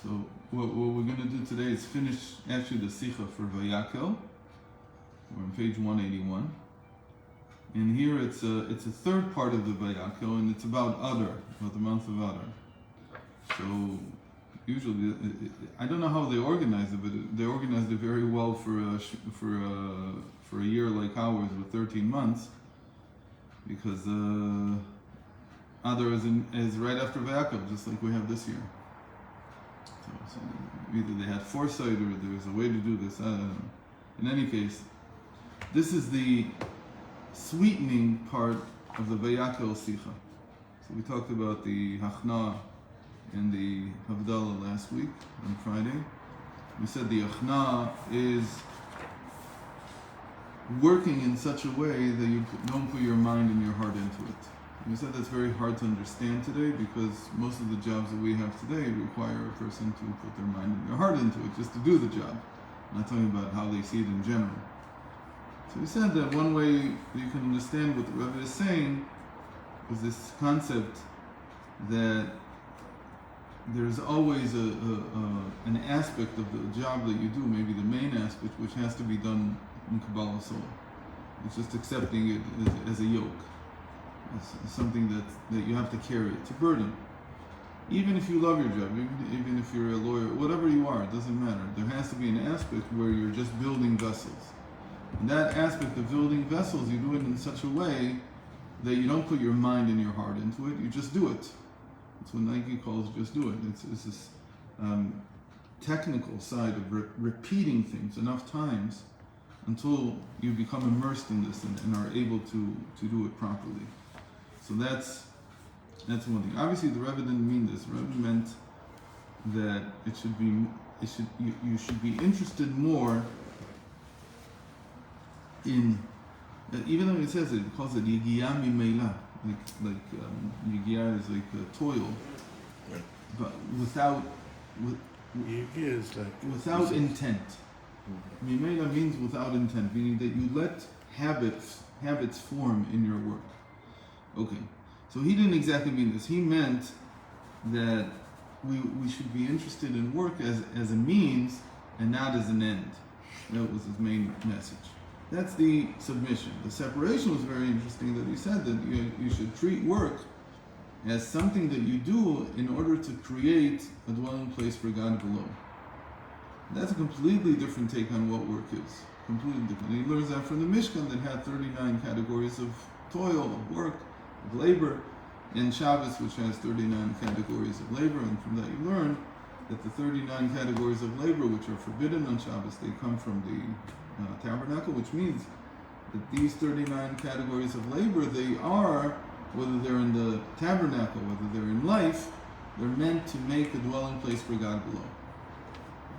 So what we're going to do today is finish actually the Sikha for Vayakel. We're on page 181. And here it's a third part of the Vayakel, and it's about Adar, about the month of Adar. So usually, I don't know how they organize it, but they organized it very well for a year like ours with 13 months, because Adar is right after Vayakel, just like we have this year. So either they had foresight or there was a way to do this. In any case, this is the sweetening part of the Vayakel Sikha. So we talked about the Hachna and the Havdalah last week on Friday. We said the Hachna is working in such a way that you don't put your mind and your heart into it. We said that's very hard to understand today because most of the jobs that we have today require a person to put their mind and their heart into it just to do the job. I'm not talking about how they see it in general. So we said that one way you can understand what the Rebbe is saying is this concept that there's always an aspect of the job that you do, maybe the main aspect, which has to be done in Kabbalah Soul. It's just accepting it as a yoke. It's something that you have to carry. It's a burden. Even if you love your job, even if you're a lawyer, whatever you are, it doesn't matter. There has to be an aspect where you're just building vessels. And that aspect of building vessels, you do it in such a way that you don't put your mind and your heart into it, you just do it. That's what Nike calls just do it. It's this technical side of repeating things enough times until you become immersed in this and are able to do it properly. So that's one thing. Obviously, the Rebbe didn't mean this. The Rebbe meant that you should be interested more in, even though it says it calls it Yigiyah Mimela, like Yigiyah is like a toil, right. But without intent. Mimela means without intent, meaning that you let habits form in your work. Okay, so he didn't exactly mean this. He meant that we should be interested in work as a means and not as an end. That was his main message. That's the submission. The separation was very interesting that he said that you should treat work as something that you do in order to create a dwelling place for God below. That's a completely different take on what work is. Completely different. And he learns that from the Mishkan that had 39 categories of toil, of work, of labor, and Shabbos, which has 39 categories of labor, and from that you learn that the 39 categories of labor, which are forbidden on Shabbos, they come from the tabernacle, which means that these 39 categories of labor, they are, whether they're in the tabernacle, whether they're in life, they're meant to make a dwelling place for God below.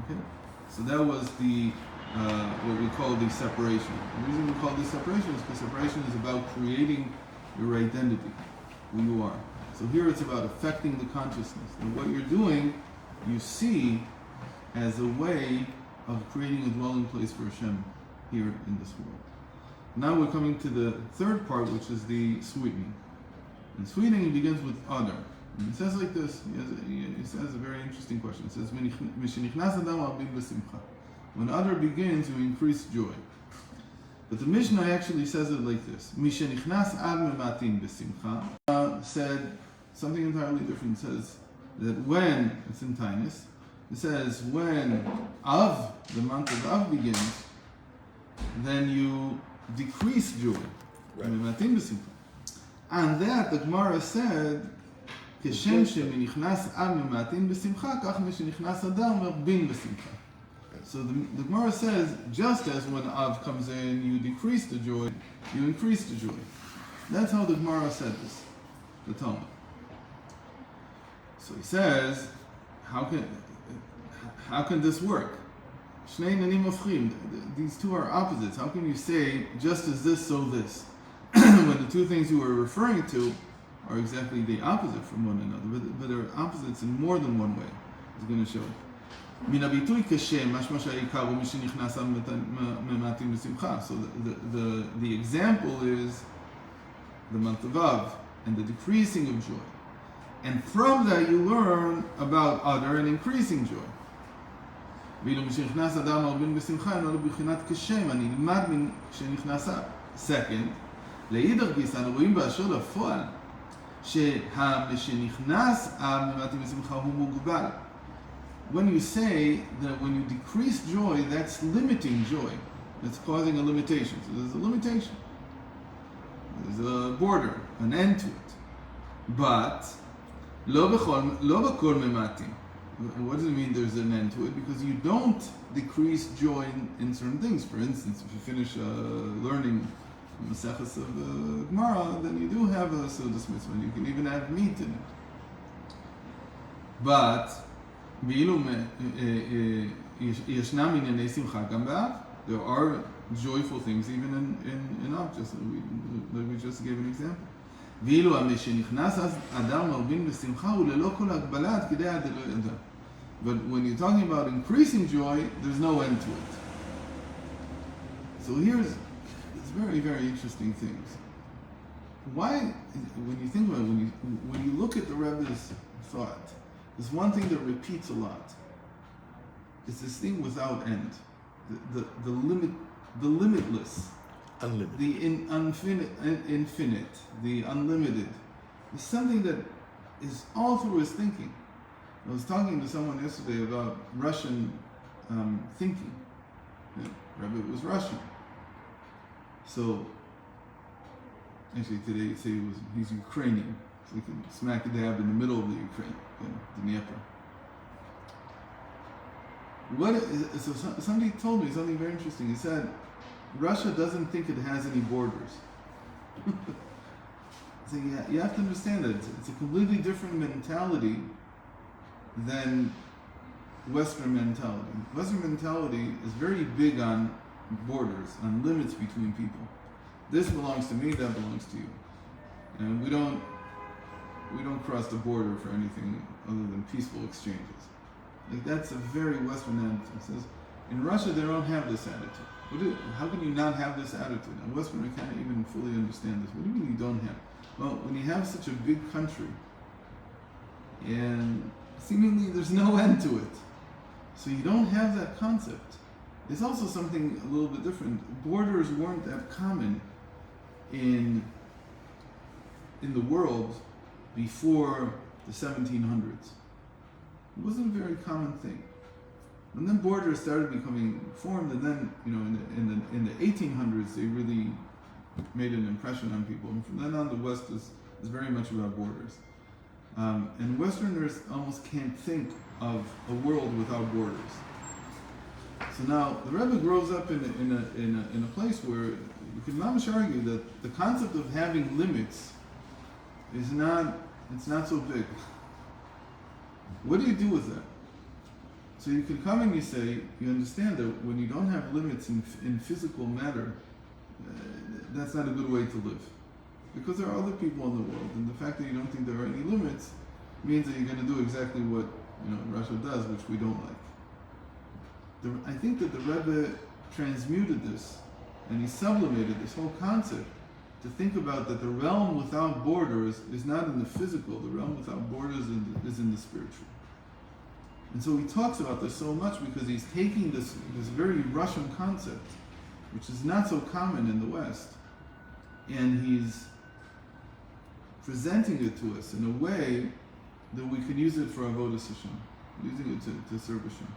Okay? So that was the what we call the separation. The reason we call this separation is because separation is about creating your identity, who you are. So here it's about affecting the consciousness. And what you're doing, you see as a way of creating a dwelling place for Hashem here in this world. Now we're coming to the third part, which is the sweetening. And sweetening begins with Adar. And it says like this, it says a very interesting question. It says, when Adar begins, you increase joy. But the Mishnah actually says it like this. Said something entirely different. It says that when, it's in Tainus, it says when Av, the month of Av begins, then you decrease joy. Right. And that the Gemara said, so the Gemara says, just as when Av comes in, you decrease the joy, you increase the joy. That's how the Gemara said this, the Talmud. So he says, how can this work? These two are opposites. How can you say, just as this, so this? When the two things you are referring to are exactly the opposite from one another, but they're opposites in more than one way. He's going to show it. So the example is the month of Av and the decreasing of joy. And from that you learn about other and increasing joy. ואילו משנכנס אדם מרבין בשמחה אינו בבחינת כשם הנלמד כשנכנס. Second, לאידך גיסא אנו רואים באשר לפועל שהמשנכנס הממעטים בשמחה הוא מוגבל. When you say that when you decrease joy, that's limiting joy. That's causing a limitation. So there's a limitation. There's a border, an end to it. But לא בכל ממעטים. What does it mean there's an end to it? Because you don't decrease joy in certain things. For instance, if you finish learning the Maseches of the Gemara, then you do have a Seudas Mitzvah. You can even have meat in it. But ישנם ענייני שמחה גם באב. There are joyful things even in objects. We just gave an example. ואילו המשנכנס אדם מרבין בשמחה הוא ללא כל הגבלה עד כדי עד לא ידע. But when you're talking about increasing joy, there's no end to it. So here's very, very interesting things. Why, when you think about it, when you look at the Rebbe's thought, there's one thing that repeats a lot. It's this thing without end, the limitless, unlimited, the infinite, the unlimited. It's something that is all through his thinking. I was talking to someone yesterday about Russian thinking. Rebbe was Russian. So, actually today he'd say he's Ukrainian. So he can smack dab in the middle of the Ukraine, the Dnieper. So somebody told me something very interesting. He said, Russia doesn't think it has any borders. So you have to understand that it's a completely different mentality than Western mentality. Western mentality is very big on borders, on limits between people. This belongs to me, that belongs to you. And we don't cross the border for anything other than peaceful exchanges. Like that's a very Western attitude. It says, in Russia they don't have this attitude. How can you not have this attitude? A Westerner can't even fully understand this. What do you mean you don't have? Well, when you have such a big country, and seemingly there's no end to it, so you don't have that concept. There's also something a little bit different. Borders weren't that common in the world before the 1700s. It wasn't a very common thing. And then borders started becoming formed, and then in the 1800s they really made an impression on people. And from then on, the West is very much about borders. And Westerners almost can't think of a world without borders. So now the Rebbe grows up in a place where you can mamish argue that the concept of having limits is not so big. What do you do with that? So you can come and you say, you understand that when you don't have limits in physical matter, that's not a good way to live. Because there are other people in the world, and the fact that you don't think there are any limits means that you're going to do exactly what Russia does, which we don't like. I think that the Rebbe transmuted this, and he sublimated this whole concept to think about that the realm without borders is not in the physical, the realm without borders is in the spiritual. And so he talks about this so much because he's taking this very Russian concept, which is not so common in the West, and he's presenting it to us in a way that we can use it for Avodas Hashem, using it to serve Hashem.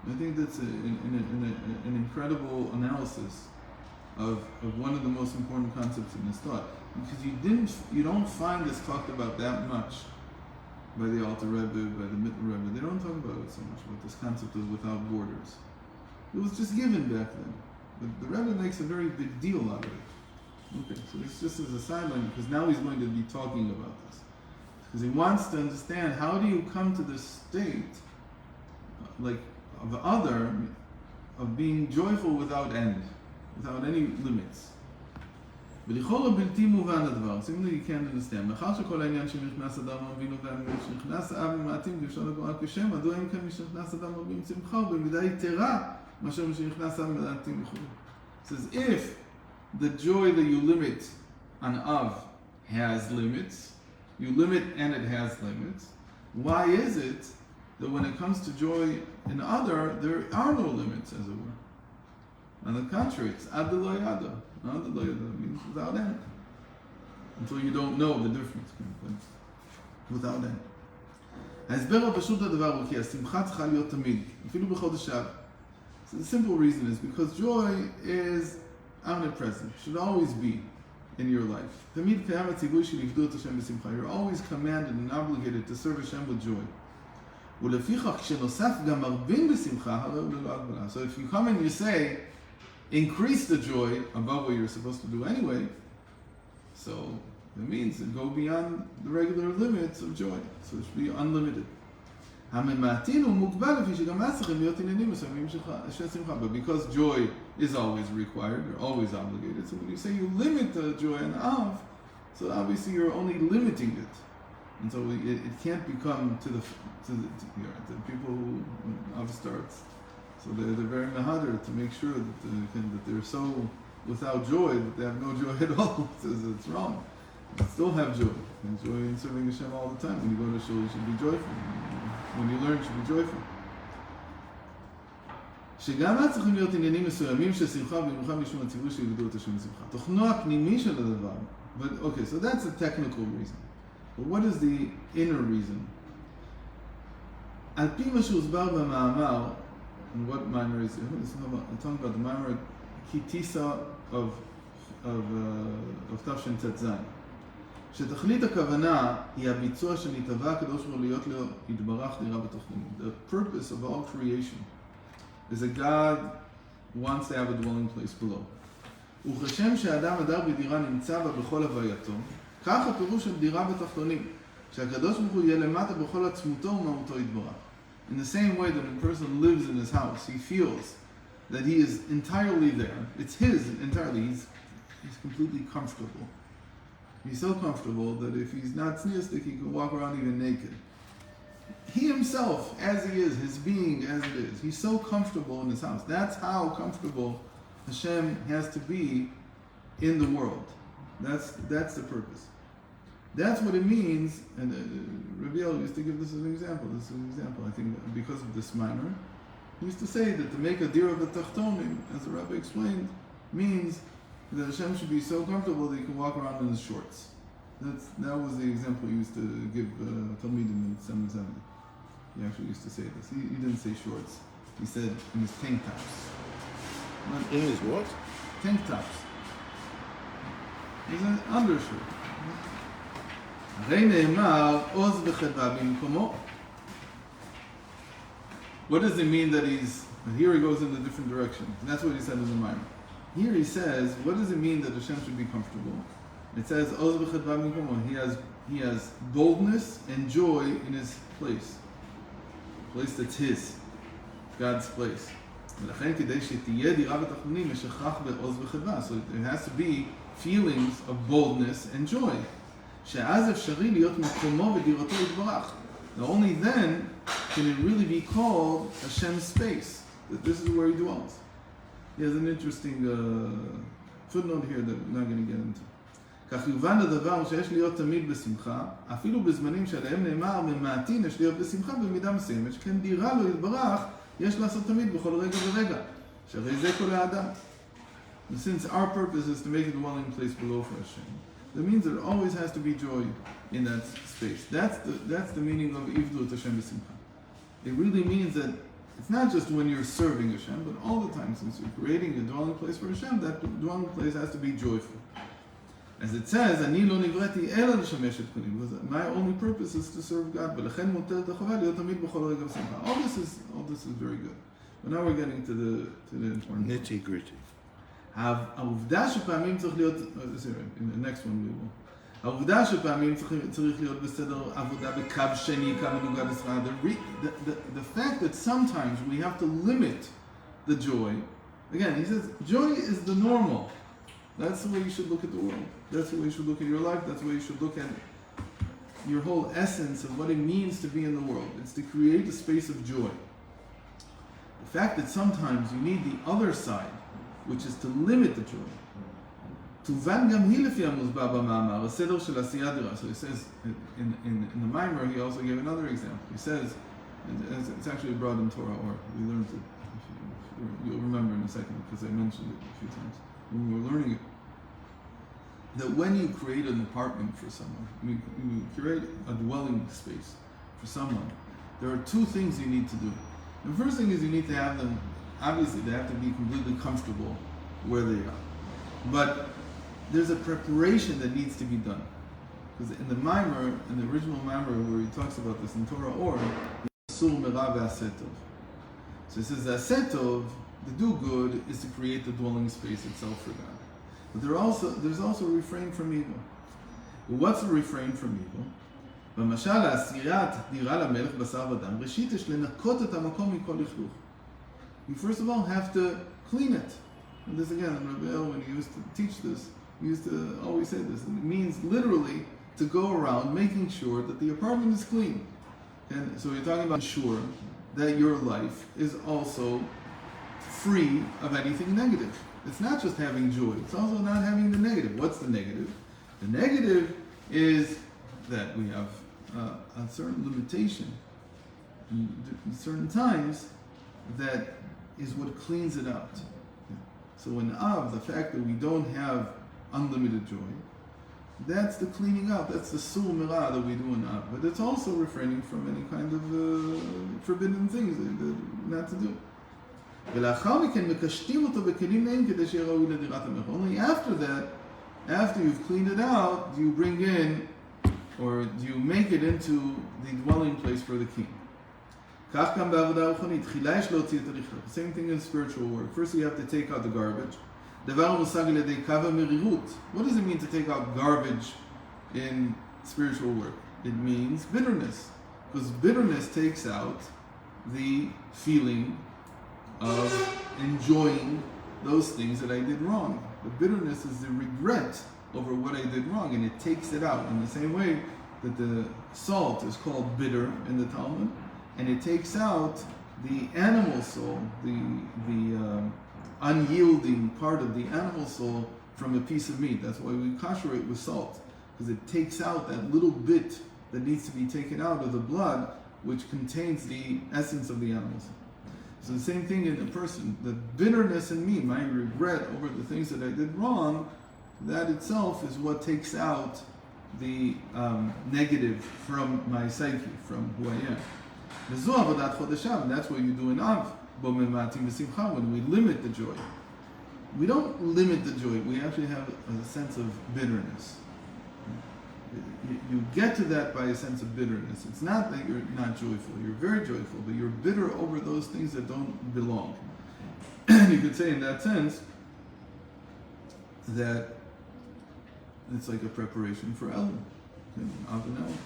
I think that's an incredible analysis of one of the most important concepts in this thought, because you don't find this talked about that much by the Alter Rebbe, by the Mittler Rebbe. They don't talk about it so much, about this concept of without borders. It was just given back then, but the Rebbe makes a very big deal out of it. Okay, so this just as a sideline, because now he's going to be talking about this, because he wants to understand how do you come to this state, of being joyful without end, without any limits. ולכל הבלתי מובן הדבר, simply you can't understand. מאחר שכל העניין שנכנס אדם מבינו ושנכנס אב ממעטים דרשון הגמרא כשם, מדוע אם כן משנכנס אדם מבין שמחה ובמידה יתרה מאשר משנכנס אב ממעטים וכו'. It says if the joy that you limit on Av has limits, You limit and it has limits. Why is it that when it comes to joy in other, there are no limits, as it were? On the contrary, it's ad lo yada. Ad lo yada means without end. Until you don't know the difference. Without end. ההסבר הפשוט לדבר הוא כי השמחה צריכה להיות תמיד, אפילו בחודש אב. So the simple reason is because joy is omnipresent, should always be in your life. תמיד קיים הציווי של עבדו את השם בשמחה. You're always commanded and obligated to serve Hashem with joy. ולפיכך כשנוסף גם מרבים בשמחה, הרי הוא ללא הגבלה. So if you come and you say, increase the joy above what you're supposed to do anyway, so it means to go beyond the regular limits of joy. So it should be unlimited. הממעטין הוא מוגבל לפי שגם אז צריכים להיות עניינים מסוימים של שמחה. But because joy is always required, you're always obligated. So when you say you limit the joy and Av, so obviously you're only limiting it. And so it can't become to the people who Av starts. So they're very mahadr to make sure that they're so without joy that they have no joy at all. It's wrong. You still have joy. And joy in serving Hashem all the time. When you go to shul, you should be joyful. When you learn, you should be joyful. שגם אז צריכים להיות עניינים מסוימים של שמחה במיוחד משום הציווי שיעבדו את השם בשמחה. תוכנו הפנימי של הדבר. But okay, so that's a technical reason. But what is the inner reason? על פי מה שהוסבר במאמר, and what Maimer is, I'm talking about the Maimer Kitisa of Tafshin Tet Zayin. שתכלית הכוונה היא הביצוע שנתהווה הקדוש ברוך הוא להיות לו יתברך דירה בתחתונים. The purpose of all creation is that God wants to have a dwelling place below. וכשם שהאדם הדר בדירה נמצא בה בכל הווייתו, כך הפירוש של דירה בתחתונים, שהקדוש ברוך הוא יהיה למטה בכל עצמותו ומהותו יתברך. In the same way that a person lives in his house, he feels that he is entirely there. It's his entirely. He's completely comfortable. He's so comfortable that if he's not sneerstic, he can walk around even naked. He himself, as he is, his being as it is, he's so comfortable in his house. That's how comfortable Hashem has to be in the world. That's the purpose. That's what it means, and Rabbi El used to give this as an example. This is an example, I think, because of this minor. He used to say that to make a dir of a tachtonim, as the Rabbi explained, means that Hashem should be so comfortable that he can walk around in his shorts. That was the example he used to give Talmidim in 770. He actually used to say this. He didn't say shorts. He said in his tank tops. In his what? Tank tops. He's an undershirt. What does it mean that he's... Here he goes in a different direction. And that's what he said in the Maimer. Here he says, what does it mean that Hashem should be comfortable? It says, he has boldness and joy in his place. A place that's his. God's place. So it has to be feelings of boldness and joy. Only then can it really be called Hashem's space. That this is where he dwells. He has an interesting footnote here that we're not going to get into. כך יובן הדבר שיש להיות תמיד בשמחה, אפילו בזמנים שעליהם נאמר ממעטין יש להיות בשמחה במידה מסוימת, שכן דירה לו יתברך, יש לעשות תמיד בכל רגע ורגע, שהרי זה כל האדם. And since our purpose is to make a dwelling place below for Hashem, that means there always has to be joy in that space. That's the meaning of Ivdut Hashem b'simcha. It really means that it's not just when you're serving Hashem, but all the time since you're creating a dwelling place for Hashem, that dwelling place has to be joyful. As it says, "Ani lo nivrati ela l'shamesh et kunim," because my only purpose is to serve God. V'lechen mutel t'chava liot tamid b'chol rega v'simcha. All this is very good. But now we're getting to the important nitty gritty. העובדה שפעמים צריך להיות, in the next one we will. העובדה שפעמים צריך להיות בסדר עבודה בקו שני, קו מנוגד לשכר. The fact that sometimes we have to limit the joy. Again, he says, joy is the normal. That's the way you should look at the world. That's the way you should look at your life. That's the way you should look at your whole essence of what it means to be in the world. It's to create a space of joy. The fact that sometimes you need the other side, which is to limit the joy. תובן גם היא לפי המוסבר במאמר, הסדר של עשייה דירה. So he says, in the Maimer, he also gave another example. He says, it's actually brought in Torah, or we learned it, you'll remember in a second, because I mentioned it a few times when we were learning it, that when you create an apartment for someone, you create a dwelling space for someone, there are two things you need to do. The first thing is you need to have them, obviously they have to be completely comfortable where they are. But there's a preparation that needs to be done. Because in the Maimer, in the original Maimer where he talks about this in Torah Or, Sur Merav Asetov. So it says Asetov, the do good, is to create the dwelling space itself for God. But there's also a refrain from evil. What's the refrain from evil? במשל, אסירת דירה למלך בשר ודם, ראשית יש לנקות את המקום מכל לכלוך. You first of all have to clean it. And this again, Rabbi when he used to teach this, he used to always say this. And it means literally to go around making sure that the apartment is clean. And so you're talking about sure that your life is also free of anything negative. It's not just having joy, it's also not having the negative. What's the negative? The negative is that we have a certain limitation in certain times that is what cleans it out. So in Av, the fact that we don't have unlimited joy, that's the cleaning out, that's the Sur Mirah that we do in Av. But it's also refraining from any kind of forbidden things not to do. Only after that, after you've cleaned it out, do you bring in, or do you make it into the dwelling place for the king? Same thing in spiritual work. First you have to take out the garbage. What does it mean to take out garbage in spiritual work? It means bitterness. Because bitterness takes out the feeling of enjoying those things that I did wrong. The bitterness is the regret over what I did wrong, and it takes it out in the same way that the salt is called bitter in the Talmud, and it takes out the animal soul, the unyielding part of the animal soul from a piece of meat. That's why we kosher it with salt, because it takes out that little bit that needs to be taken out of the blood, which contains the essence of the animals. So the same thing in a person, the bitterness in me, my regret over the things that I did wrong, that itself is what takes out the negative from my psyche, from who I am. And that's what you do in Av, when we limit the joy. We don't limit the joy, we actually have a sense of bitterness. You get to that by a sense of bitterness. It's not that you're not joyful, you're very joyful, but you're bitter over those things that don't belong. You could say in that sense that it's like a preparation for Elul, Av and Elul.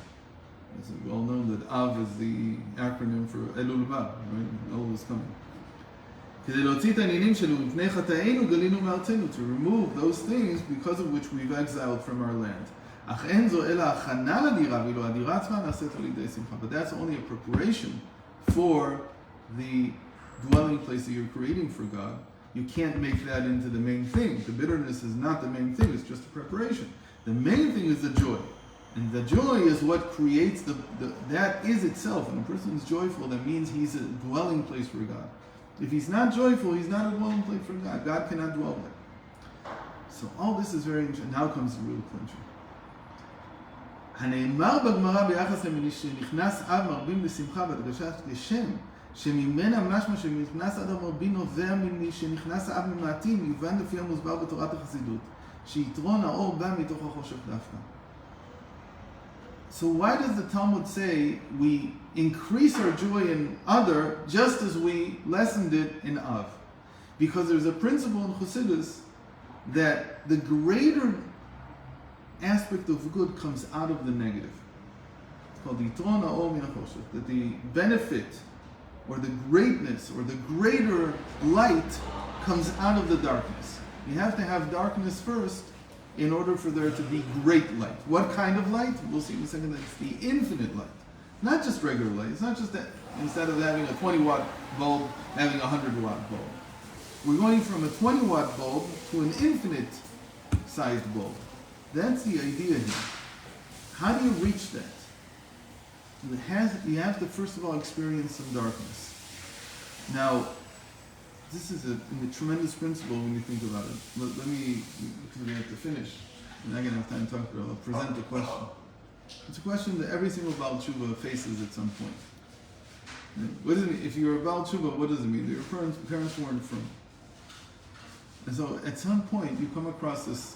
It's well known that Av is the acronym for Elul Ba, right? Elul is coming. To remove those things because of which we've exiled from our land. But that's only a preparation for the dwelling place that you're creating for God. You can't make that into the main thing. The bitterness is not the main thing, it's just a preparation. The main thing is the joy. And the joy is what creates that is itself. When a person is joyful, that means he's a dwelling place for God. If he's not joyful, he's not a dwelling place for God. God cannot dwell there. So all this is very interesting. Now comes the real clincher. הנאמר בגמרא ביחס למי שנכנס אב מרבים בשמחה בהדגשת לשם, שממנה משמע שנכנס אב מרבים נובע ממי שנכנס אב ממעטים, יובן לפי המוסבר בתורת החסידות, שיתרון האור בא מתוך החושך דווקא. So why does the Talmud say we increase our joy in other just as we lessened it in Av? Because there's a principle in Chassidus that the greater aspect of good comes out of the negative. It's called Yitron ha'or min ha'choshech, that the benefit or the greatness or the greater light comes out of the darkness. You have to have darkness first in order for there to be great light. What kind of light? We'll see in a second that it's the infinite light. Not just regular light. It's not just that instead of having a 20-watt bulb, having a 100-watt bulb. We're going from a 20-watt bulb to an infinite sized bulb. That's the idea here. How do you reach that? You have to first of all experience some darkness. Now, this is a tremendous principle when you think about it. Let me, because we have to finish. I'm not going to have time to talk about it. I'll present the question. It's a question that every single Baal Tshuva faces at some point. What does it mean? If you're a Baal Tshuva, what does it mean? That your parents weren't from. And so at some point you come across this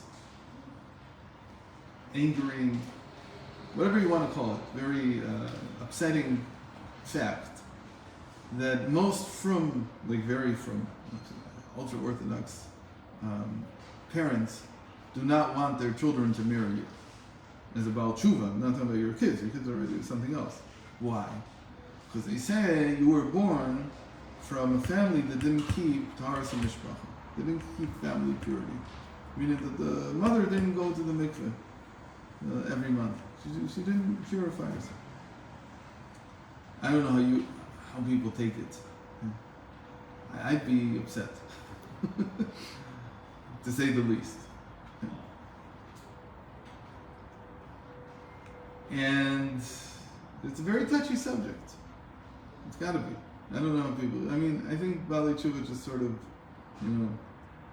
angering, whatever you want to call it, very upsetting fact that most from, very from ultra-Orthodox parents do not want their children to marry you. As a Baal Tshuva, I'm not talking about your kids are already something else. Why? Because they say you were born from a family that didn't keep Taharas and Mishpacha. They didn't keep family purity. Meaning that the mother didn't go to the mikveh every month. She didn't purify herself. I don't know how people take it. I'd be upset, to say the least. And it's a very touchy subject. It's got to be. I don't know how people. I think Baalei Tshuva just sort of,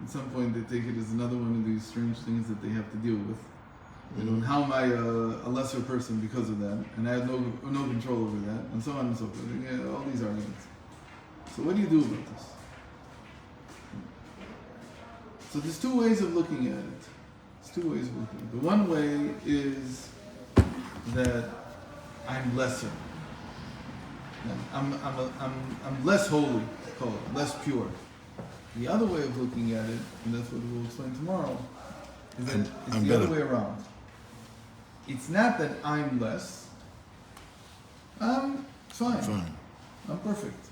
at some point they take it as another one of these strange things that they have to deal with. And how am I a lesser person because of that? And I have no control over that, and so on and so forth. All these arguments. So what do you do about this? So there's two ways of looking at it. There's two ways of looking at it. The one way is that I'm lesser. I'm less holy, call it, less pure. The other way of looking at it, and that's what we'll explain tomorrow, is that it's the other way around. It's not that I'm less. I'm fine. I'm perfect.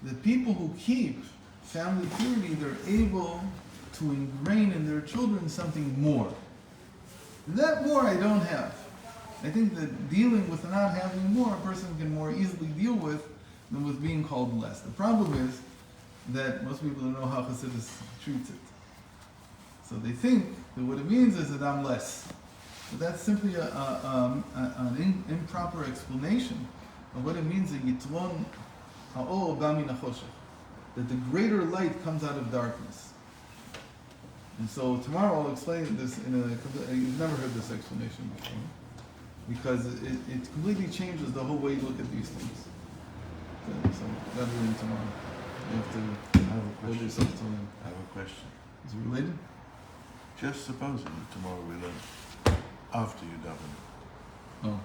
The people who keep family purity, they're able to ingrain in their children something more. That more I don't have. I think that dealing with not having more, a person can more easily deal with than with being called less. The problem is that most people don't know how Hasidus treats it. So they think that what it means is that I'm less. But that's simply an improper explanation of what it means that Yitron ha'or ba min ha'choshech, that the greater light comes out of darkness. And so tomorrow I'll explain this you've never heard this explanation before, because it completely changes the whole way you look at these things. So that'll be in tomorrow. You have to hold yourself to them. I have a question. Is it related? Just supposing tomorrow we learn after you daven. Oh.